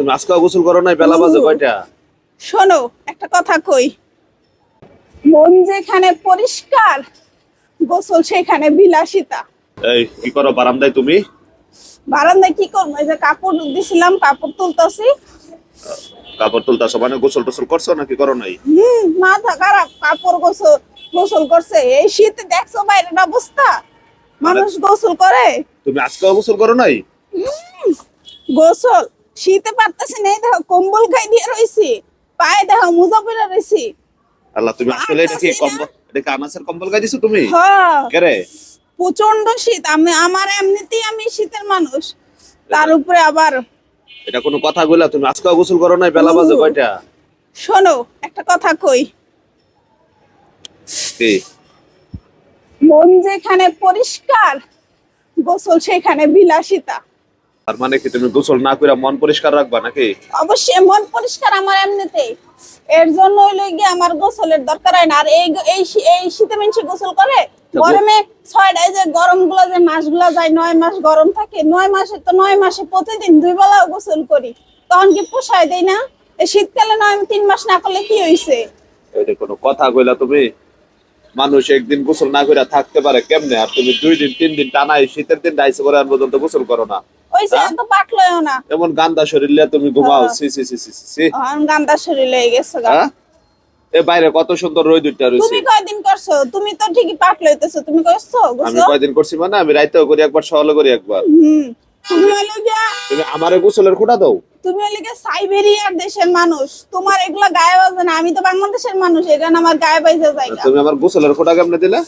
তুমি আজকে গোসল করো নাই? বেলা বাজে কয়টা? শোনো, একটা কথা কই। মন যেখানে পরিষ্কার, গোসল সেখানে বিলাসিতা। এই কি করো বারান্দায় তুমি? বারান্দায় কি করবো? এই যে কাপড় দিছিলাম, কাপড় তুলতাছি। কাপড় তুলতাছো মানে গোসল টোসল করছো নাকি করো নাই? মাথা খারাপ, কাপড় গোসল গোসল করছে। এই শীতে দেখছো বাইরের অবস্থা, মানুষ গোসল করে। তুমি আজকে গোসল করো নাই? গোসল শীতে পারতেছি না, এই দেখো কম্বল গায়ে দিয়ে রইছি, পায়ে দেখো মোজা পরে রইছি। আল্লাহ, তুমি আসলে এটা কি কম্বল, এটা কি আনাসের কম্বল গায়ে দিছো তুমি? হ্যাঁ, কেরে? প্রচন্ড শীত। আমার এমনিতেই আমি শীতের মানুষ, তার উপরে আবার। এটা কোনো কথা কইলা? তুমি আজকে গোসল করো নাই? বেলা বাজে কয়টা? শোনো, একটা কথা কই। কি? মন যেখানে পরিষ্কার, গোসল সেখানে বিলাসিতা। তার মানে কি তুমি গোসল না কইরা মন পরিষ্কার রাখবা নাকি? অবশ্যই মন পরিষ্কার আমার এমনিতেই, এর জন্য হইলো গিয়ে আমার গোসলের দরকার হয় না। আর এই এই এই শীতে মানুষ গোসল করে, গরমে ছয়টায় যে গরম গুলা যে মাসগুলা যায়, 9 মাস গরম থাকে, 9 মাসে তো 9 মাসে প্রতিদিন 2 বেলা গোসল করি, তখন কি পোষায় দেয় না? এই শীতকালে 3 মাস না করলে কি হইছে? এটা কোনো কথা কইলা তুমি? মানুষ একদিন গোসল না কইরা থাকতে পারে কেমনে? আর তুমি 2 দিন 3 দিন টানা এই শীতের দিন ডাইছে পরে আর পর্যন্ত গোসল করো না? ওইছে এত পাটলয়ও না। এমন গান্দা শরীর নিয়ে তুমি ঘুমাও? সি সি সি সি সি। গান্দা শরীর লেগে গেছে গা। হ্যাঁ, এ বাইরে কত সুন্দর রোদ উঠা রইছে। তুমি কয়দিন করছো? তুমি তো ঠিকই পাটলইতেছো, তুমি করছো আমি গোসল? কয়দিন করছি মানে আমি রাইতেও করি একবার, সকালে করি একবার। তুমি হইলো গিয়া, তুমি আমারে গোসলের খোঁটা দাও? তুমি হইলো গিয়া সাইবেরিয়ার দেশের মানুষ, তোমার এগুলা গায়ে বাজে না। আমি তো বাংলাদেশের মানুষ, এটা না আমার গায়ে বাইজে জায়গা। তুমি আমার গোসলের খোঁটা কেমনে দিলে?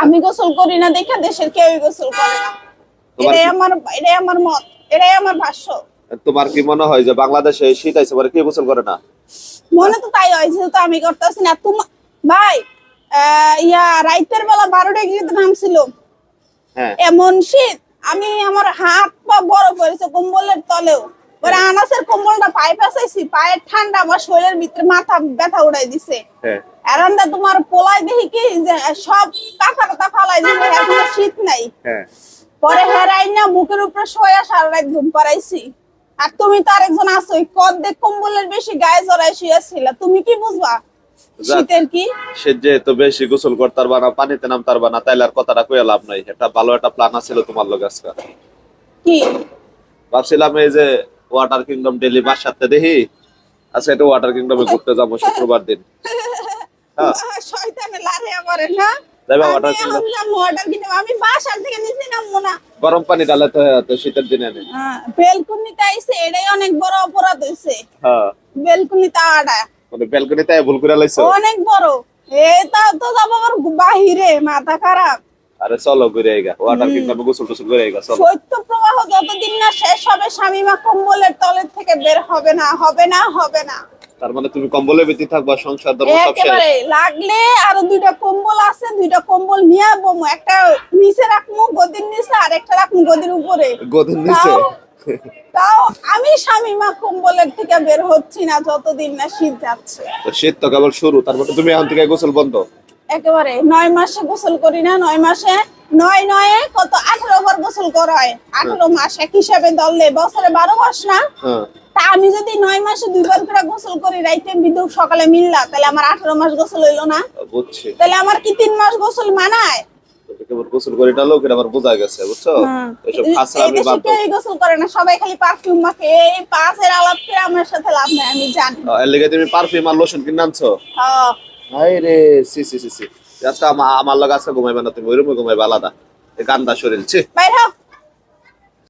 আমি গোসল করি না দেখা দেশের কেউই গোসল করে না। এটাই আমার মত, এটাই আমার ভাষ্য। তোমার কি মনে হয় যে বাংলাদেশে শীত আইছে পরে কেউ গোসল করে না? মনে তো তাই হয়, যেহেতু আমি করতেছি না। তোমার ভাই, রাইতের বেলা 12 ডিগ্রিতে নামছিল, হ্যাঁ, এমন শীত। আমি আমার হাত পা বরফ হয়েছে কম্বলের তলেও। পরে আনাসের কম্বলটা পায়ে ফেসাইছি, পায়ের ঠান্ডা আমার শরীরের ভিতরে মাথা ব্যথা উড়াই দিছে। হ্যাঁ। এরান্দা তোমার পোলাই দেখি কি যে সব কাঁথা কাঁথা ফালাই দিছে, এখন শীত নাই। হ্যাঁ। পরে হেরাই না বুকের উপরে শোয়া সারা রাত ঘুম পাড়াইছি। আর তুমি তো আরেকজন আছোই, কদ্দে কম্বলের বেশি গায়ে জড়াই শুয়েছিল, তুমি কি বুঝবা শীতের কি? সে যে তো বেশি গোসল করতার বানা, পানিতে নামতার বানা, তাইলে আর কথাটা কইয়া লাভ নাই। একটা ভালো একটা প্ল্যান আছিল তোমার লগে আজকে। কি ভাবছিলাম এই যে ওয়াটার কিংডম ডেলি বাসাতে দেখি, আচ্ছা এটা ওয়াটার কিংডমে ঘুরতে যাবো শুক্রবার দিন। হ্যাঁ, শয়তানে লারে আমারে না। যাইবা আমি ওয়াটার এখন কিংডম? যাবো অর্ডার কিনে, আমি বাসার থেকে নিচে নামবো না। গরম পানি ডালে তো তো শীতের দিনে নেই। বেলকুনিতে আইছে, এটাই অনেক বড় অপরাধ হইছে। হ্যাঁ, বেলকুনিতে আডা মানে ব্যালকনিতে ভুল করে লাইছো? অনেক বড়। এটা তো যাবো আবার বাহিরে, মাথা খারাপ। আরে চলো ঘুরে আইগা ওয়াটার কিংডমে গোসল টোসল করে আইগা চলো। শৈত্য প্রবাহ যতদিন না শেষ হবে, স্বামীমা কম্বলের তলের থেকে বের হবে না, হবে না, হবে না। তার মানে তুমি কম্বলের ভিতরে থাকবা, সংসার ধর্ম সব শেষ? একেবারে লাগলে আরো 2টা কম্বল আছে, 2টা কম্বল নিয়ে বমু। একটা নিচে রাখমু গদির নিচে, আর একটা রাখমু গদির উপরে। গদির নিচে? তাও আমি স্বামীমা কম্বলের থেকে বের হচ্ছি না যতদিন না শীত যাচ্ছে। শীত তো কেবল শুরু, তার মানে তুমি এখন থেকে গোসল বন্ধ? একেবারে 9 মাসে গোসল করি না। 9 মাসে 9 কত 18 বার গোসল করা হয়। 18 মাস এক হিসাবে ধরলে বছরে 12 মাস না? তা আমি যদি 9 মাসে 2 বার করে গোসল করি, রাইতে বিদুক সকালে মিললা, তাহলে আমার 18 মাস গোসল হইলো না? বুঝছি। তাহলে আমার কি 3 মাস গোসল মানায়? কেবল গোসল করে এটা লোকের আবার বোঝা গেছে, বুঝছো? এসব খাসরামি বাদ দাও। কেউ গোসল করে না, সবাই খালি পারফিউম মাখে। এই পাঁচের আলাপ করে আমার সাথে লাভ নাই, আমি জানি। এর লেগে তুমি পারফিউম আর লোশন কিনে আনছো? হ্যাঁ। হাই রে, সি সি সি সি। আজকে আমার লগে আজকে ঘুমাইবা না তুমি, ওই রুমে ঘুমাইবা আলাদা। এই গান্দা শরীর, ছি। বাইরে